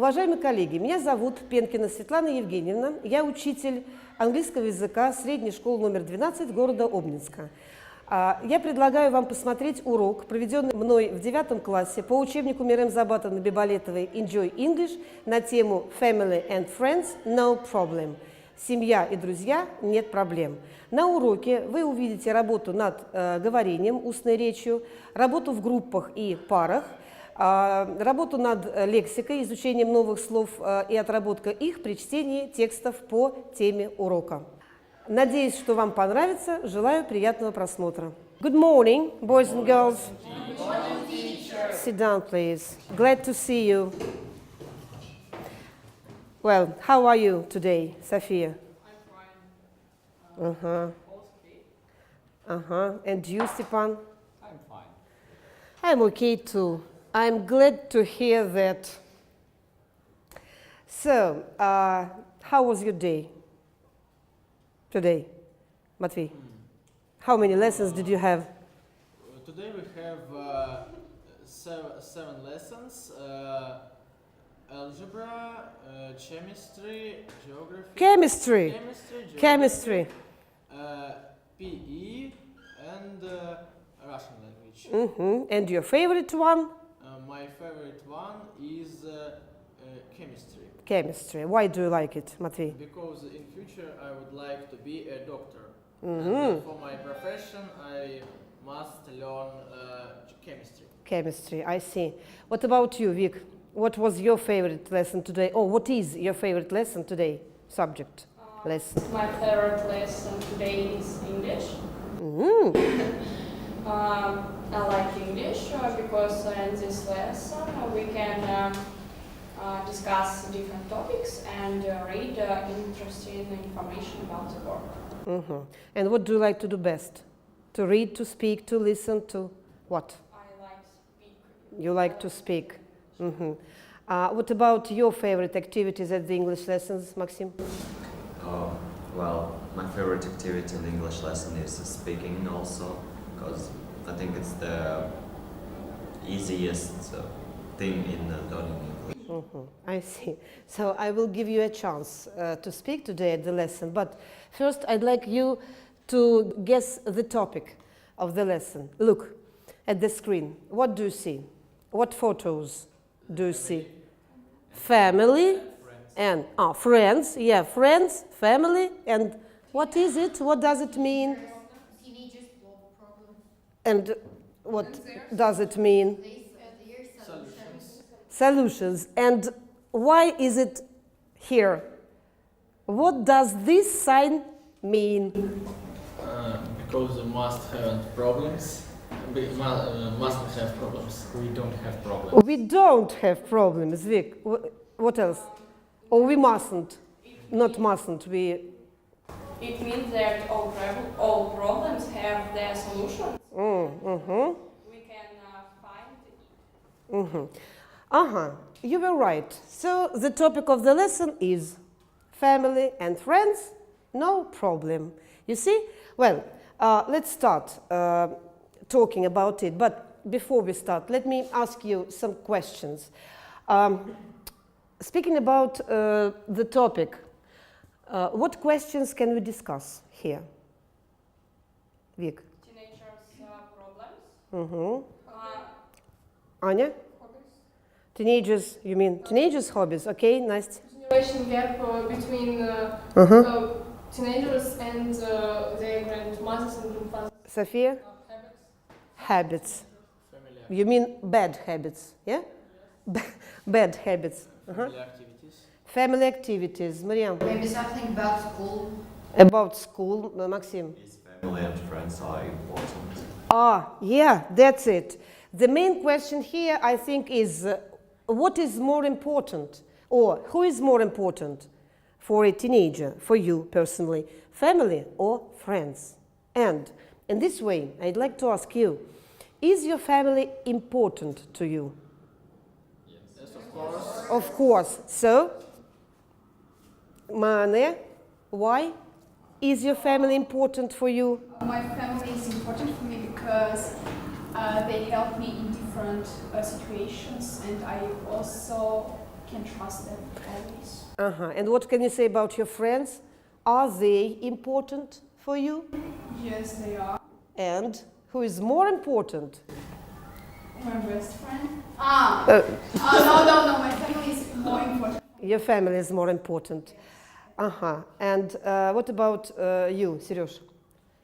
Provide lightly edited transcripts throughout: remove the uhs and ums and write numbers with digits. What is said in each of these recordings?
Уважаемые коллеги, меня зовут Пенкина Светлана Евгеньевна, я учитель английского языка средней школы номер 12 города Обнинска. Я предлагаю вам посмотреть урок, проведенный мной в 9 классе по учебнику Мирем Забатовны Биболетовой «Enjoy English» на тему «Family and Friends, no problem». «Семья и друзья, нет проблем». На уроке вы увидите работу над говорением, устной речью, работу в группах и парах, работу над лексикой, изучением новых слов и отработка их при чтении текстов по теме урока. Надеюсь, что вам понравится. Желаю приятного просмотра. Good morning, boys and girls. Good morning, teacher. Sit down, please. Glad to see you. Well, how are you today, Sophia? I'm fine. And you, Stepan? I'm fine. I'm okay too. I'm glad to hear that. So, how was your day today, Matvey? How many lessons did you have? Today we have seven lessons: algebra, chemistry, geography, Chemistry. geography, Chemistry. PE, and Russian language. And your favorite one? My favorite one is chemistry, Chemistry. Why do you like it, Matvey? because in future I would like to be a doctor. And for my profession I must learn chemistry. Chemistry, I see. What about you, Vic? What was your favorite lesson today? Or what is your favorite lesson today? Subject, lesson. My favorite lesson today is English. I like English because in this lesson we can discuss different topics and read interesting information about the world. And what do you like to do best? To read, to speak, to listen, to what? I like speak. You like to speak. What about your favorite activities at the English lessons, Maxim? Well, my favorite activity in the English lesson is speaking also, because I think it's the easiest thing in learning English. I see. So I will give you a chance to speak today at the lesson, but first I'd like you to guess the topic of the lesson. Look at the screen. What do you see? What photos do you see? Family and friends. Yeah, friends, family, and what is it? What does it mean? Teenagers problem. And what does it mean? Solutions. And why is it here? What does this sign mean? Because we must have problems. We mustn't have problems. We don't have problems. We don't have problems, Vic. What else? Or we mustn't. Not mustn't. We. It means that all problems have their solutions. We can find it. You were right. So the topic of the lesson is family and friends, no problem. You see? Well, let's start talking about it. But before we start, let me ask you some questions. Speaking about the topic, what questions can we discuss here? Vic? Teenagers' problems. Anya? Teenagers, you mean teenagers' hobbies? Okay, nice. Generation gap between teenagers and their grandmothers and grandfathers. Sophia? Habits. You mean bad habits, yeah? Bad habits. Family activities. Family activities. Mariam? Maybe something about school. About school, Maxim? Is family and friends are important? Yeah, that's it. The main question here, I think, is what is more important? Or who is more important for a teenager, for you personally? Family or friends? And in this way, I'd like to ask you, is your family important to you? Yes, of course. Of course. So, Mane, why is your family important for you? My family is important for me because they help me in different situations, and I also can trust them always. And what can you say about your friends? Are they important for you? Yes, they are. And who is more important? My best friend. Uh, No, my family is more important. Your family is more important. And what about you, Serёж?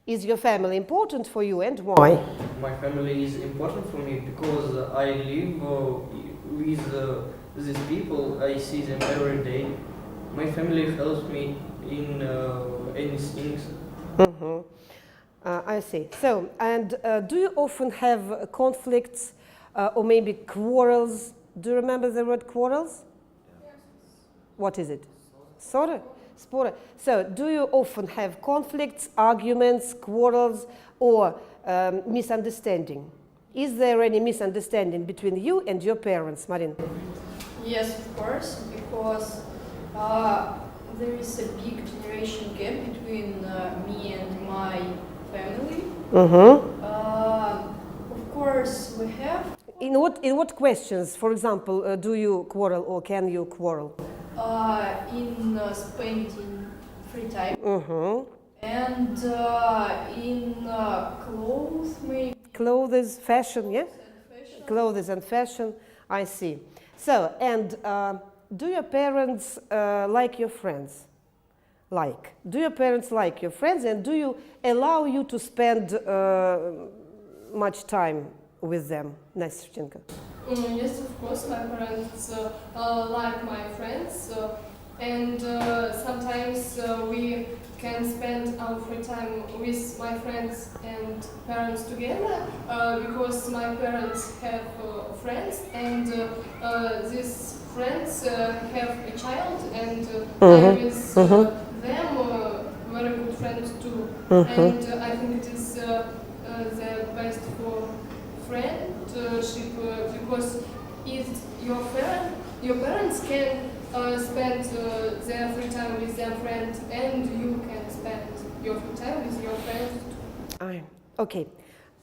Is your family important for you and why? My family is important for me because I live with these people. I see them every day. My family helps me in anything. I see. So, and do you often have conflicts or maybe quarrels? Do you remember the word quarrels? What is it? Sorry? Sporen. So, do you often have conflicts, arguments, quarrels, or misunderstanding? Is there any misunderstanding between you and your parents, Marin? Yes, of course, because there is a big generation gap between me and my family. Of course, we have. In what questions, for example, do you quarrel or can you quarrel? In spending free time and in clothes, maybe. Clothes, fashion, yeah? Clothes and fashion, I see. So, and do your parents like your friends? Like? Do your parents like your friends, and do you allow you to spend much time with them? Настя. Yes, of course, my parents like my friends, and sometimes we can spend our free time with my friends and parents together because my parents have friends, and these friends have a child, and I'm with them very good friends too. And I think it is the best for friendship because if your parents can spend their free time with their friends, and you can spend your free time with your friends too. Okay,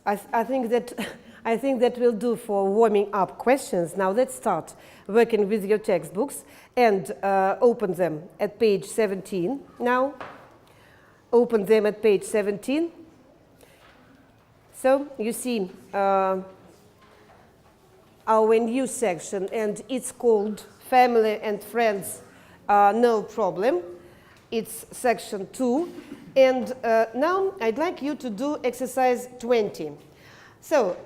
I think that will do for warming up questions. Now let's start working with your textbooks and open them at page 17 now. Open them at page 17. So you see our new section, and it's called Family and Friends, No Problem. It's section 2. And now I'd like you to do exercise 20. So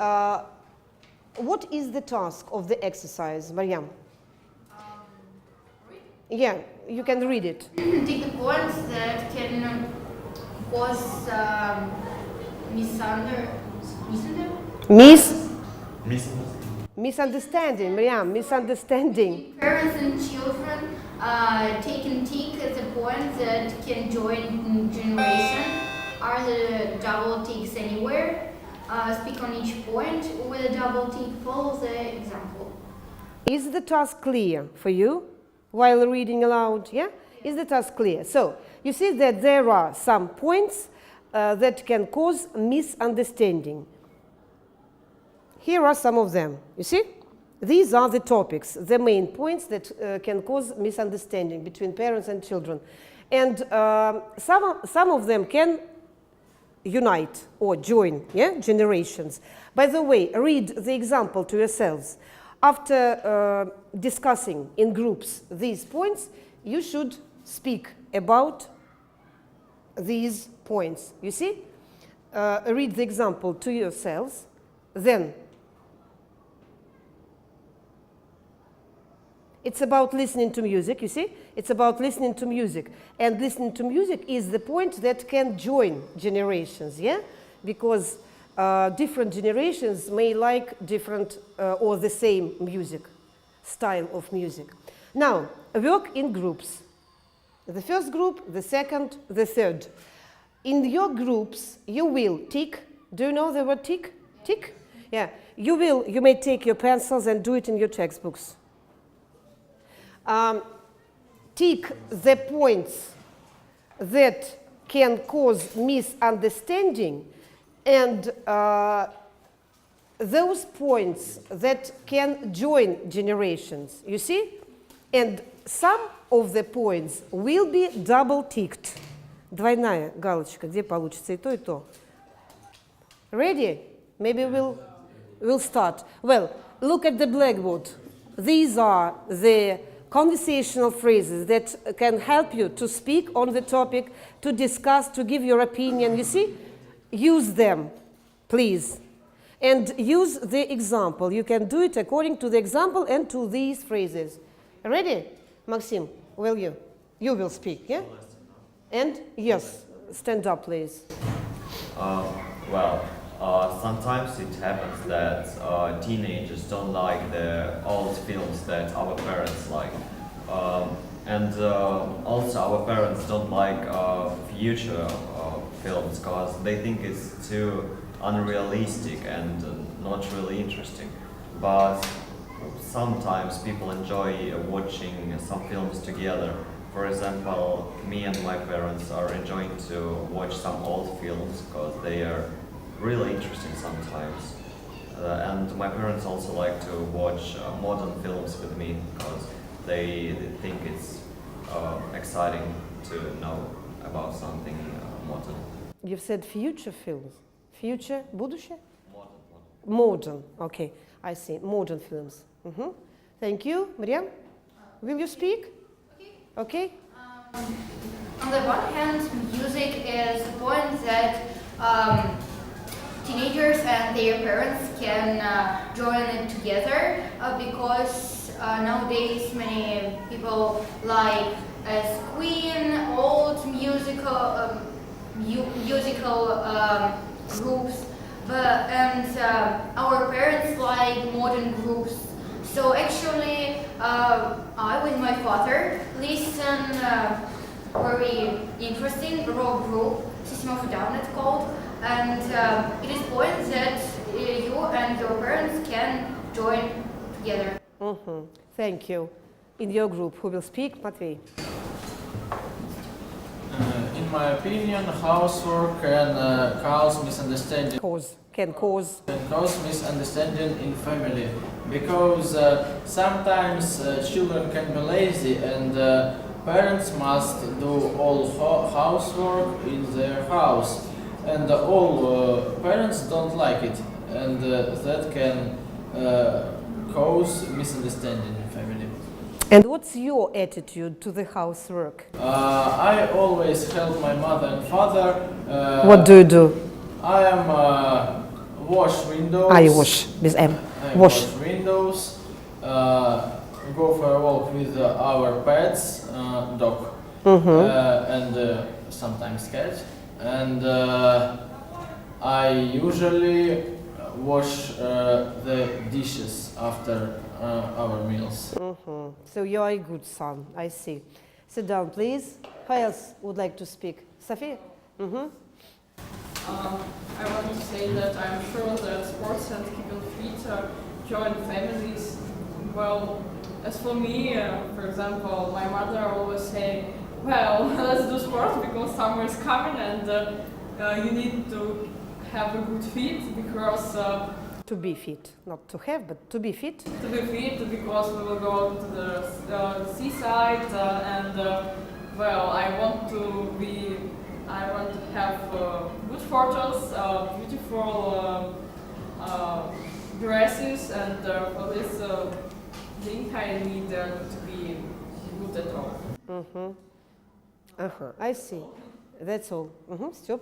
what is the task of the exercise, Mariam? Yeah, you can read it. Take the points that can cause misunderstanding, Mariam, misunderstanding. Parents and children take and tick the points that can join generation. Are the double ticks anywhere? Speak on each point with a double tick. Follow the example. Is the task clear for you while reading aloud? Yeah? Is the task clear? So you see that there are some points that can cause misunderstanding. Here are some of them. You see? These are the topics, the main points that can cause misunderstanding between parents and children. And some of them can unite or join, yeah, generations. By the way, read the example to yourselves. After discussing in groups these points, you should speak about these points. You see? Read the example to yourselves, then it's about listening to music, you see? It's about listening to music. And listening to music is the point that can join generations, yeah? Because different generations may like different or the same music, style of music. Now, work in groups. The first group, the second, the third. In your groups, you will tick. Do you know the word tick? Tick? Yeah. You may take your pencils and do it in your textbooks. Tick the points that can cause misunderstanding and those points that can join generations. You see? And some of the points will be double-ticked. Двойная галочка, где получится и то, и то. Ready? Maybe we'll start. Well, look at the blackboard. These are the conversational phrases that can help you to speak on the topic, to discuss, to give your opinion. You see? Use them, please. And use the example. You can do it according to the example and to these phrases. Ready? Maxim, will you? You will speak, yeah? And yes, stand up, please. Sometimes it happens that teenagers don't like the old films that our parents like. Also our parents don't like future films because they think it's too unrealistic and not really interesting. But sometimes people enjoy watching some films together. For example, me and my parents are enjoying to watch some old films because they are really interesting sometimes. And my parents also like to watch modern films with me because they think it's exciting to know about something modern. You've said future films. Future, будущее? Modern. Modern, okay, I see, modern films. Thank you. Miriam, will you speak? Okay. On the one hand, music is the point that teenagers and their parents can join it together because nowadays many people like Queen, old musical groups, and our parents like modern groups. So actually, I with my father listen very interesting rock group, System of a Down it's called, and it is point that you and your parents can join together. Thank you. In your group, who will speak? Matvey. In my opinion, housework can cause misunderstanding. Can cause. Can cause misunderstanding in family because sometimes children can be lazy and parents must do all housework in their house, and all parents don't like it, and that can cause misunderstanding in family. And what's your attitude to the housework? I always help my mother and father. What do you do? I am wash windows. I wash with M. Wash windows. Go for a walk with our pets, dog, and sometimes cat. And I usually wash the dishes after our meals. So you are a good son, I see. Sit down, please. Who else would like to speak? Sophia? I want to say that I'm sure that sports and keeping fit join families. Well, as for me, for example, my mother always say, well, let's do sports because summer is coming and you need to have a good fit because... to be fit, not to have, but to be fit. To be fit because we will go to the seaside and, well, I want to have good photos, beautiful dresses, and for this thing I need to be good at all. I see. That's all. Stop.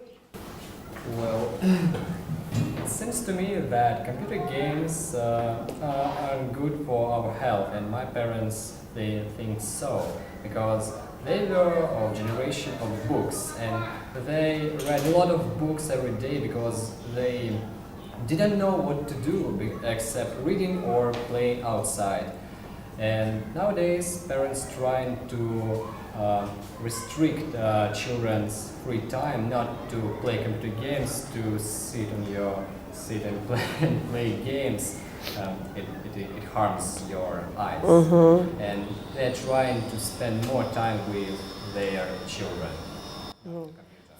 Well, it seems to me that computer games are good for our health, and my parents, they think so, because they were a generation of books, and they read a lot of books every day because they didn't know what to do except reading or playing outside. And nowadays, parents trying to restrict children's free time, not to play computer games, to sit and play games. It harms your eyes, and they're trying to spend more time with their children.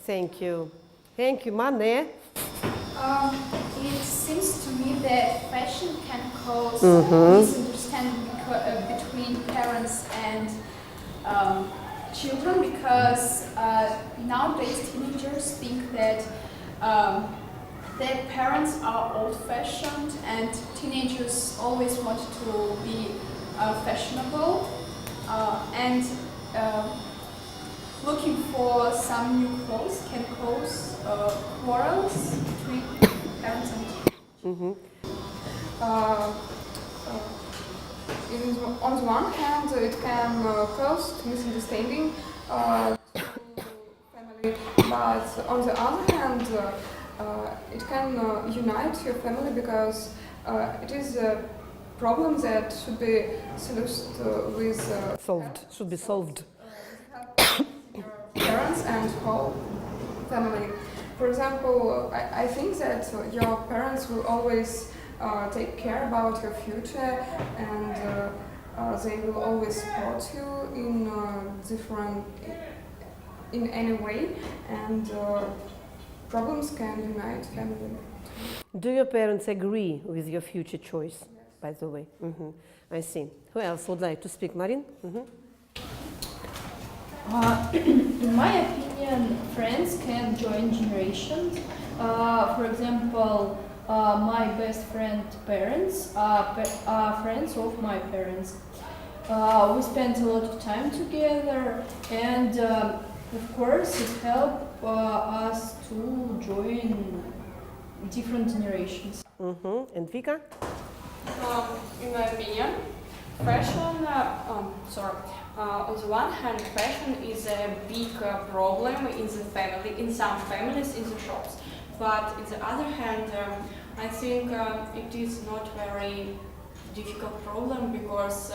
Thank you. Thank you, Mane. It seems to me that fashion can cause misunderstanding between parents and children, because nowadays teenagers think that their parents are old-fashioned, and teenagers always want to be fashionable, and looking for some new clothes can cause quarrels between parents and children. On the one hand, it can cause misunderstanding to family, but on the other hand, it can unite your family, because it is a problem that should be Should be solved. Parents and whole family. For example, I think that your parents will always take care about your future, and they will always support you in any way, and problems can unite family. Do your parents agree with your future choice, by the way? I see. Who else would like to speak? Marin? In my opinion, friends can join generations. For example, my best friend parents are friends of my parents. We spent a lot of time together, and of course it helped us to join different generations. And Vika? In my opinion, fashion, on the one hand, fashion is a big problem in the family, in some families, in the shops. But on the other hand, I think it is not very difficult problem, because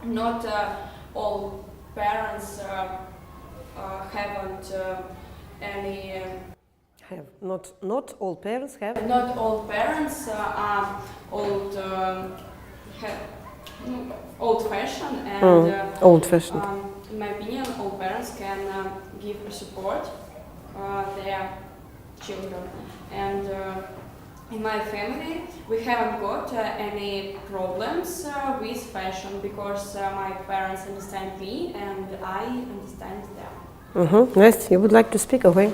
not all parents haven't any. Not all parents have. Not all parents are old-fashioned, and old-fashioned. In my opinion, all parents can give support their children. And in my family, we haven't got any problems with fashion, because my parents understand me and I understand them. Nice. You would like to speak? Okay.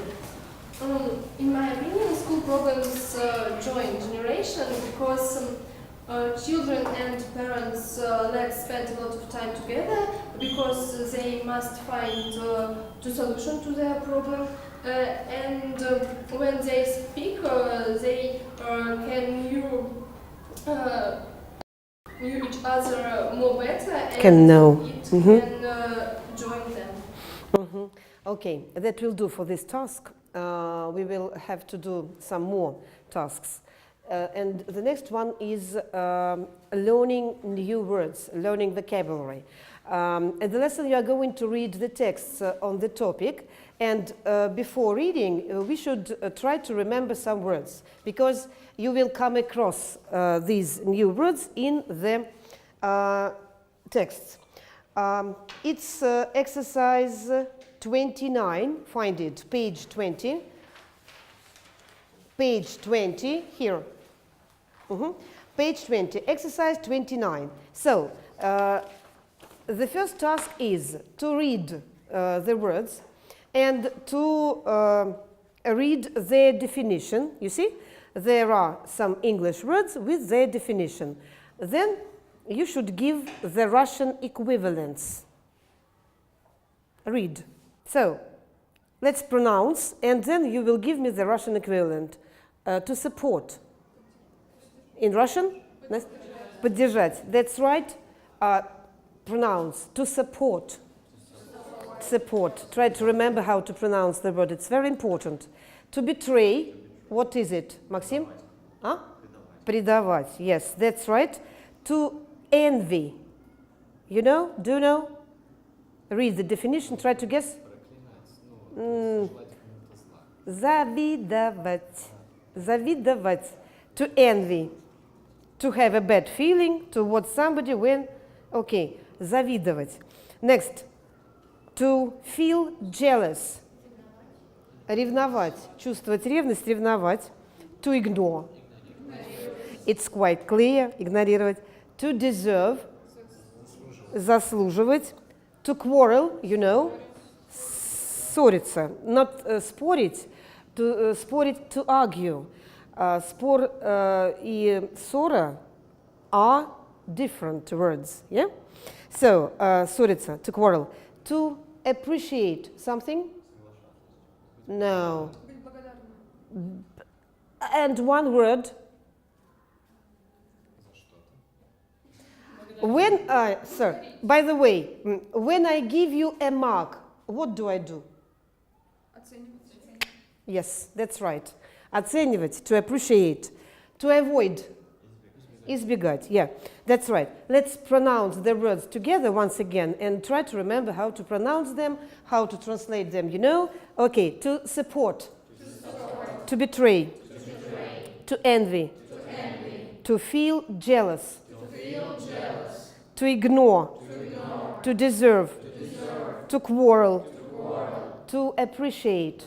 In my opinion, school problems join generation, because children and parents let's spend a lot of time together, because they must find the solution to their problem, and when they speak, they can knew each other more better, and Can know. it can join them. Okay, that will do for this task. We will have to do some more tasks. And the next one is learning new words, learning vocabulary. And the lesson you are going to read the texts on the topic, and before reading we should try to remember some words, because you will come across these new words in the texts. It's exercise 29, find it, page 20. Page 20, here. Page 20, exercise 29. So, the first task is to read the words and to read their definition. You see, there are some English words with their definition. Then you should give the Russian equivalents. Read. So, let's pronounce, and then you will give me the Russian equivalent. To support. In Russian? Поддержать. That's right. Pronounce. To support. Support. Try to remember how to pronounce the word. It's very important. To betray. What is it, Maxim? Предавать. Yes, that's right. To envy. You know? Do you know? Read the definition. Try to guess. Завидовать. Завидовать. To envy. To have a bad feeling towards somebody when... Okay. Завидовать. Next. To feel jealous. Ревновать. Чувствовать ревность, ревновать. To ignore. It's quite clear. Игнорировать. To deserve. заслуживать. To quarrel, you know, ссориться. Not спорить, спорить, to argue. Спор и ссора are different words, yeah? So, ссориться, to quarrel. To appreciate something? No. And one word. When, sir, by the way, when I give you a mark, what do I do? Yes, that's right. Оценивать, to appreciate, to avoid. Избегать, yeah, that's right. Let's pronounce the words together once again and try to remember how to pronounce them, how to translate them, you know? Okay, to support, to betray, to envy, to feel jealous, to ignore, to deserve, to quarrel, to appreciate,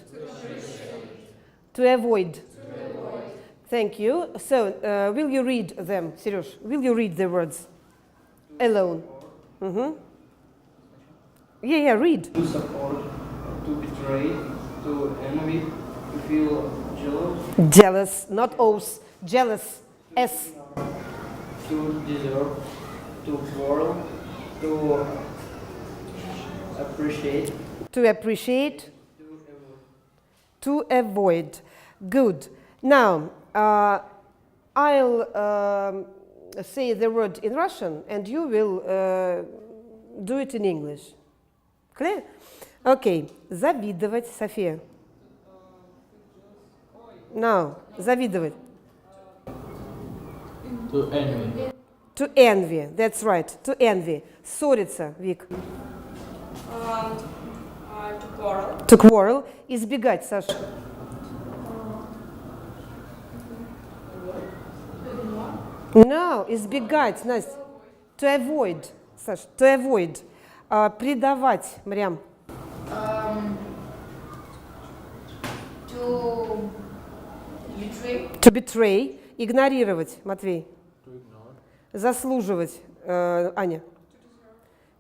to avoid. Thank you. So, will you read them, Serёж? Will you read the words alone? Yeah, read. To support, to betray, to envy, to feel jealous. Jealous, not O's. Jealous, S. To deserve, to quarrel, to appreciate. To appreciate, to avoid. Good. Now, I'll say the word in Russian and you will do it in English. Clear? Okay. Завидовать, София. Now, завидовать. To envy. To envy, that's right, to envy. Ссориться, Вик. To quarrel. To quarrel. Избегать, Саша. No, избегать, Настя. To avoid, Саша, to avoid. Предавать, Марьям. To betray. To betray. Игнорировать, Матвей. To ignore. Заслуживать, Аня.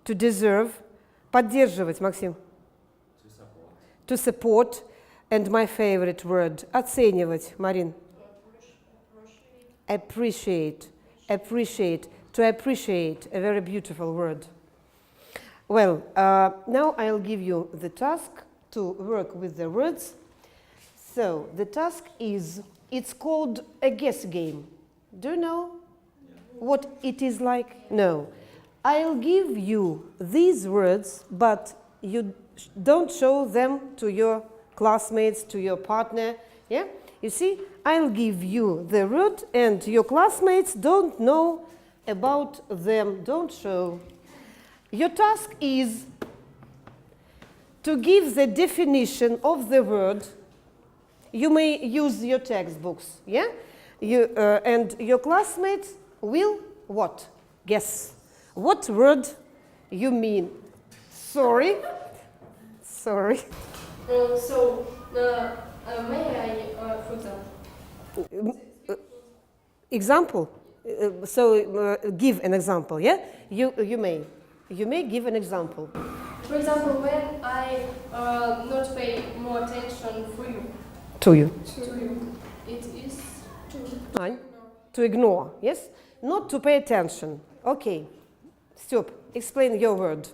To deserve. Поддерживать, Максим. To support. And my favorite word. Оценивать, Марин. Appreciate. Appreciate. To appreciate. A very beautiful word. Well, now I'll give you the task to work with the words. So, the task is, it's called a guess game. Do you know what it is like? No. I'll give you these words, but you don't show them to your classmates, to your partner. Yeah? You see, I'll give you the word and your classmates don't know about them, don't show. Your task is to give the definition of the word. You may use your textbooks, yeah? And your classmates will what? Guess. What word you mean? Sorry. Sorry. May I, for example? Example? So give an example, yeah? You may. You may give an example. For example, when I not pay more attention for you. To you. To you. It is Ань? To ignore, yes? Not to pay attention. Okay. Stop. Explain your word.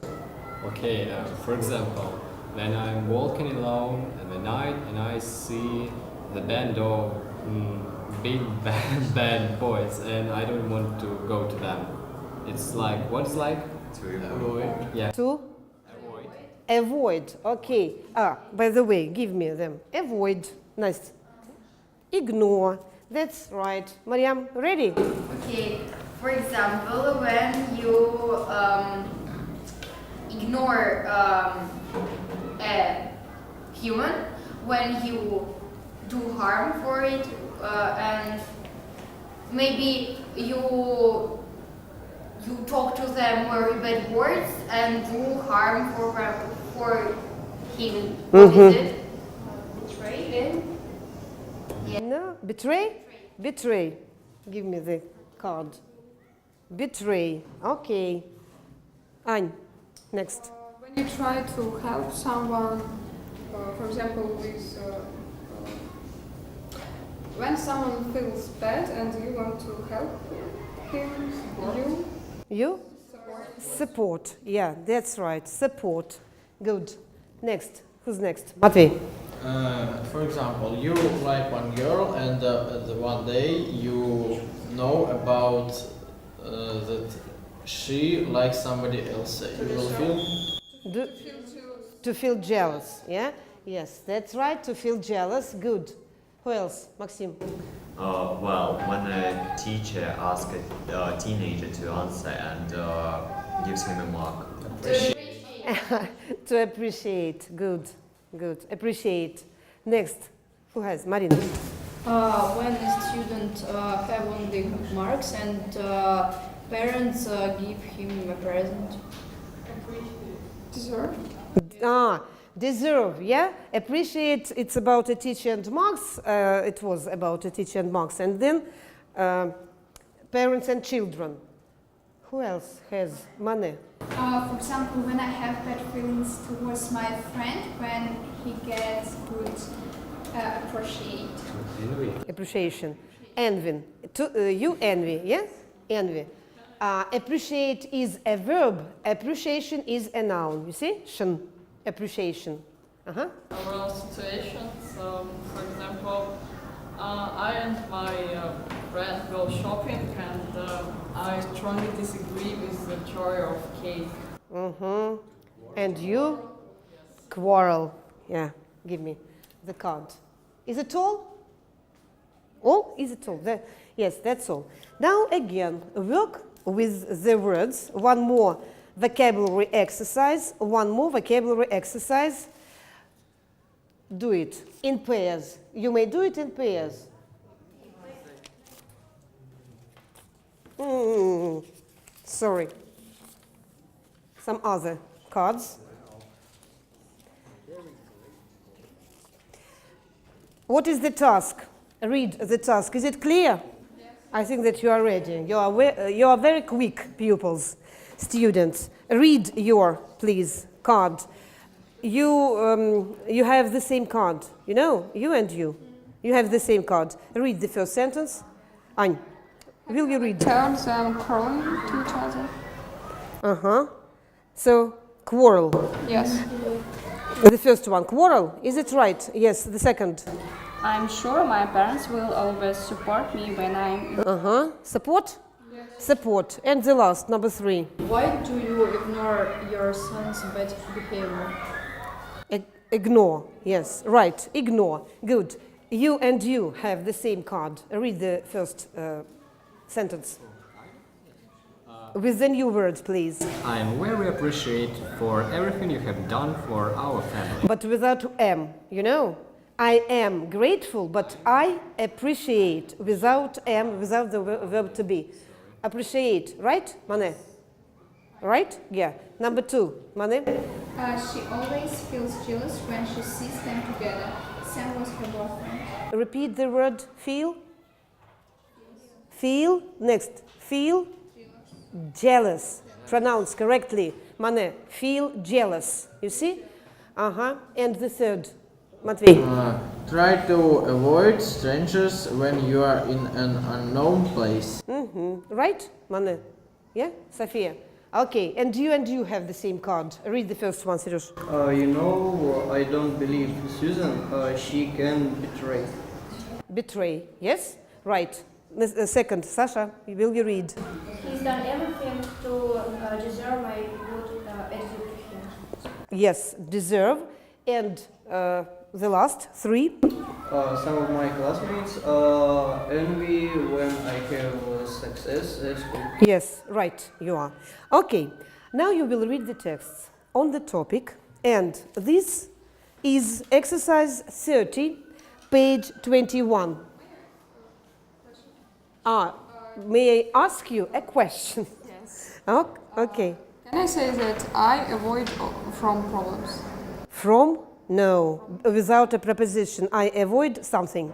Okay, for example, when I'm walking alone in the night and I see the band of big bad boys and I don't want to go to them. It's like, what is like? To avoid. Yeah. To? Avoid. Avoid. Okay. By the way, give me them. Avoid. Nice. Ignore. That's right. Mariam, ready? Okay. For example, when you ignore a human, when you do harm for it, and maybe you talk to them very bad words and do harm for him. What is it? Betray him? Yeah. No. Betray? Betray. Give me the card. Betray. Okay. Ань, next. When you try to help someone, for example, with when someone feels bad and you want to help him, You? Support. Yeah, that's right. Support. Good. Next. Who's next? Matvey. For example, you like one girl, and the one day you know about that she likes somebody else. You will feel To feel jealous. Yeah? Yes, that's right. To feel jealous. Good. Who else? Maxim. Well, when a teacher asks a teenager to answer and gives him a mark. To appreciate. Good. Good. Appreciate. Next. Who has? Marina. When a student have only marks and parents give him a present. deserve. Deserve, yeah? Appreciate, it's about a teacher and marks. It was about a teacher and marks. And then parents and children. Who else has money? For example, when I have bad feelings towards my friend, when he gets good Appreciation. Envy. You envy, yeah? Envy. Appreciate is a verb. Appreciation is a noun. You see? Shin. Appreciation. Several situations. For example, I and my friend go shopping, and I strongly disagree with the choice of cake. And you? Quarrel. Yeah, give me the card. Is it all? All? Is it all? Yes, that's all. Now again, work with the words. One more vocabulary exercise. One more vocabulary exercise. Do it in pairs. You may do it in pairs. Sorry. Some other cards. What is the task? Read the task. Is it clear? Yes. I think that you are ready. You are very quick pupils, students. Read your, please, card. You have the same card. You know, you and you. You have the same card. Read the first sentence. Ань, will you read? Tell them quarreling to each other. So, quarrel. Yes. The first one, quarrel. Is it right? Yes. The second. I'm sure my parents will always support me when I'm... Support? Yes. Support. And the last, number 3. Why do you ignore your son's bad behavior? Ignore. Yes. Right. Ignore. Good. You and you have the same card. Read the first sentence. With the new word, please. I am very appreciative for everything you have done for our family. But without am, you know. I am grateful, but I appreciate without am, without the verb to be. Appreciate, right, Mane? Right? Yeah. Number 2, Mane? She always feels jealous when she sees them together. Sam was her boyfriend. Repeat the word feel. Feel. Next. Feel. Jealous. Pronounce correctly. Mane. Feel jealous. You see? And the third. Matvey. Try to avoid strangers when you are in an unknown place. Right, Mane? Yeah, Sofia. Okay, and you have the same card. Read the first one, Seroj. I don't believe Susan. She can betray. Betray. Yes, right. The second, Sasha. Will you read? He's done everything to deserve my good attitude to him. Yes, deserve. And the last 3. Some of my classmates envy when I have success at school. Yes, right, you are. Okay, now you will read the texts on the topic, and this is exercise 30, page 21. May I ask you a question? Yes. Okay. Can I say that I avoid from problems? From? No. Without a preposition. I avoid something.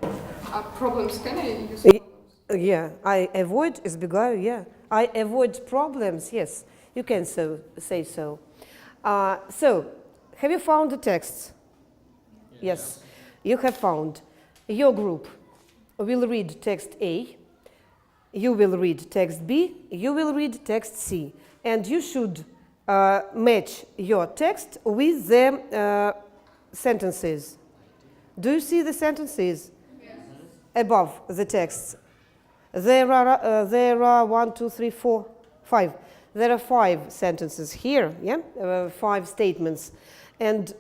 Problems, can I use problems? Yeah. I avoid, избегаю, yeah. I avoid problems. Yes, you can say so. So, have you found the texts? Yes, you have found. Your group will read text A, you will read text B, you will read text C, and you should match your text with the sentences. Do you see the sentences? Yes. Above the texts? There are 1, 2, 3, 4, 5. There are 5 sentences here, yeah? 5 statements, and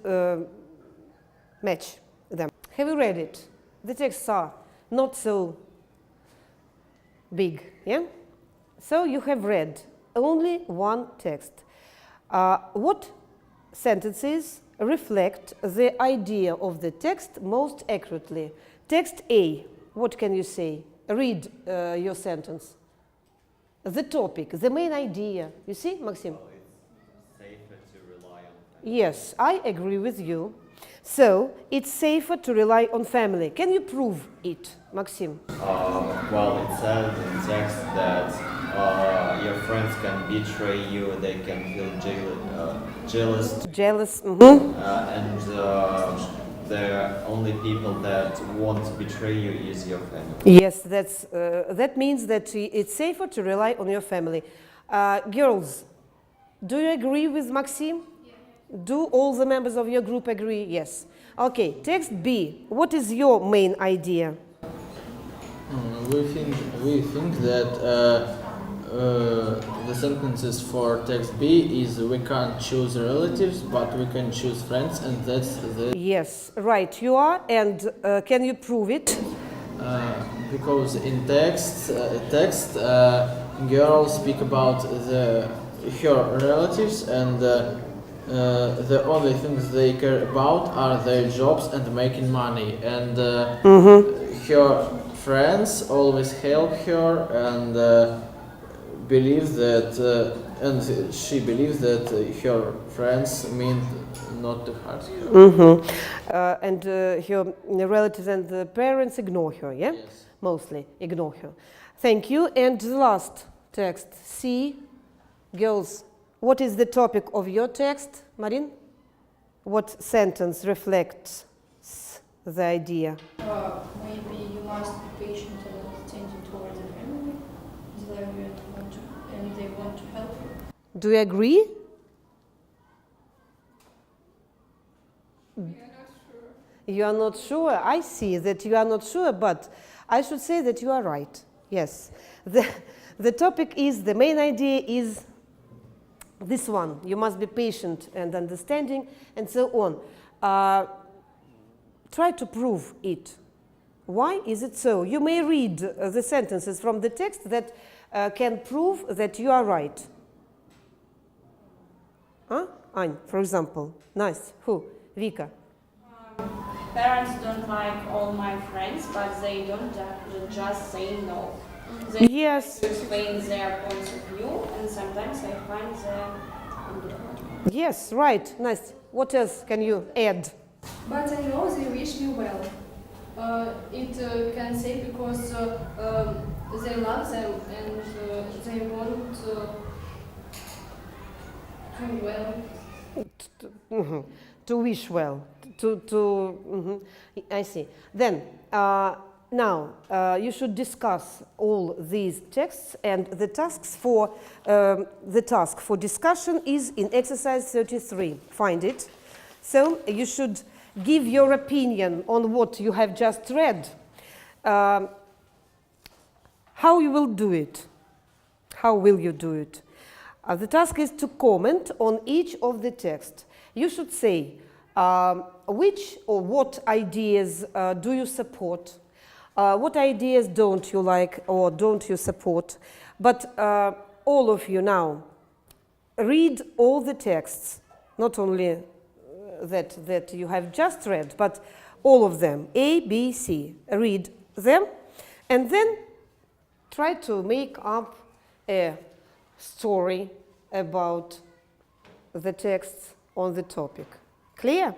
match them. Have you read it? The texts are not so big, yeah? So you have read only one text. What sentences reflect the idea of the text most accurately? Text A, what can you say? Read your sentence. The topic, the main idea. You see, Maxim? Well, it's safer to rely on family. Yes, I agree with you. So, it's safer to rely on family. Can you prove it, Maxim? Well, it says in text that your friends can betray you, they can feel jealous. Jealous. And the only people that won't betray you is your family. Yes, that means that it's safer to rely on your family. Girls, do you agree with Maxim? Yes. Do all the members of your group agree? Yes. Okay, text B. What is your main idea? We think that the sentences for text B is we can't choose relatives, but we can choose friends, and that's the... Yes, right, you are. And can you prove it? Because in text, girls speak about her relatives, and the only things they care about are their jobs and making money. And her friends always help her, and believe that, and she believes that her friends mean not to hurt her. And her relatives and the parents ignore her, yeah? Yes. Mostly ignore her. Thank you. And the last text, C. Girls, what is the topic of your text, Marin? What sentence reflects the idea? Maybe you must be patient and understanding towards the family. They want to help you. Do you agree? You are not sure. I see that you are not sure, but I should say that you are right. Yes. The topic is, the main idea is this one. You must be patient and understanding, and so on. Try to prove it. Why is it so? You may read the sentences from the text that can prove that you are right. Huh? Ань, for example. Nice. Who? Vika. Parents don't like all my friends, but they don't just say no. They Yes. explain their points of view, and sometimes I find them good. Yes, right. Nice. What else can you add? But I know they wish me well. It can say because they love them and they want to well. To wish well. I see. Then, now, you should discuss all these texts, and the task for discussion is in exercise 33. Find it. So, you should give your opinion on what you have just read. How you will do it? How will you do it? The task is to comment on each of the text. You should say which or what ideas do you support, what ideas don't you like or don't you support. But all of you now, read all the texts, not only that you have just read, but all of them, A, B, C. Read them, and then try to make up a story about the texts on the topic. Clear?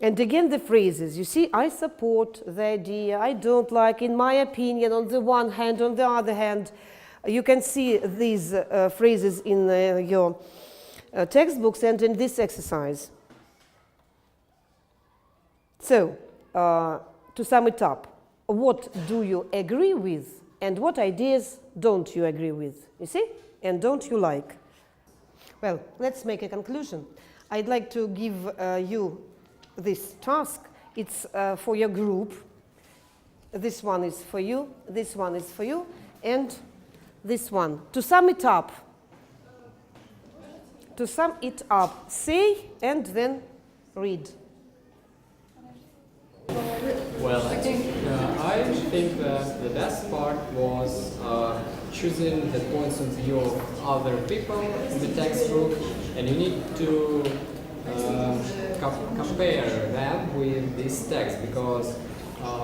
And again, the phrases. You see, I support the idea, I don't like, in my opinion, on the one hand, on the other hand. You can see these phrases in your textbooks and in this exercise. So, to sum it up, what do you agree with and what ideas don't you agree with? You see? And don't you like? Well, let's make a conclusion. I'd like to give you this task. It's for your group. This one is for you, this one is for you, and this one. To sum it up, say and then read. Well, I think that the best part was choosing the points of view of other people in the textbook, and you need to compare them with this text, because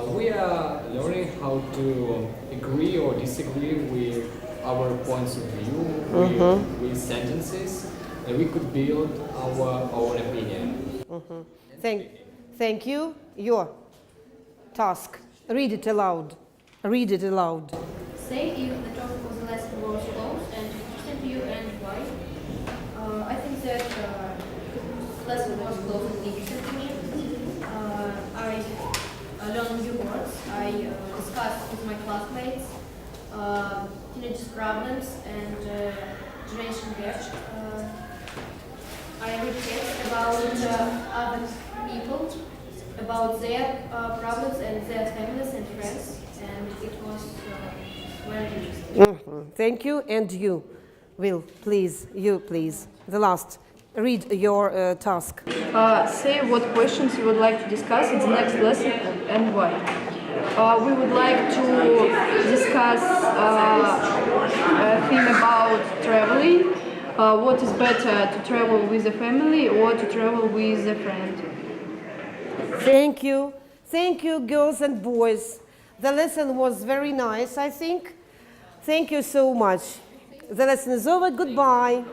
we are learning how to agree or disagree with our points of view, with sentences, and we could build our own opinion. Thank you. Your task. Read it aloud. Read it aloud. Say if the topic of the lesson was close and interesting to you and why. I think that the lesson was close and interesting to me. I learned new words. I discussed with my classmates teenagers' problems and generation gap. I read texts about other people, about their problems and their families and friends, and it was very interesting. Thank you, and you, Will, please, you please. The last, read your task. Say what questions you would like to discuss in the next lesson and why. We would like to discuss a theme about traveling. What is better, to travel with a family or to travel with a friend? Thank you. Thank you, girls and boys. The lesson was very nice, I think. Thank you so much. The lesson is over. Goodbye.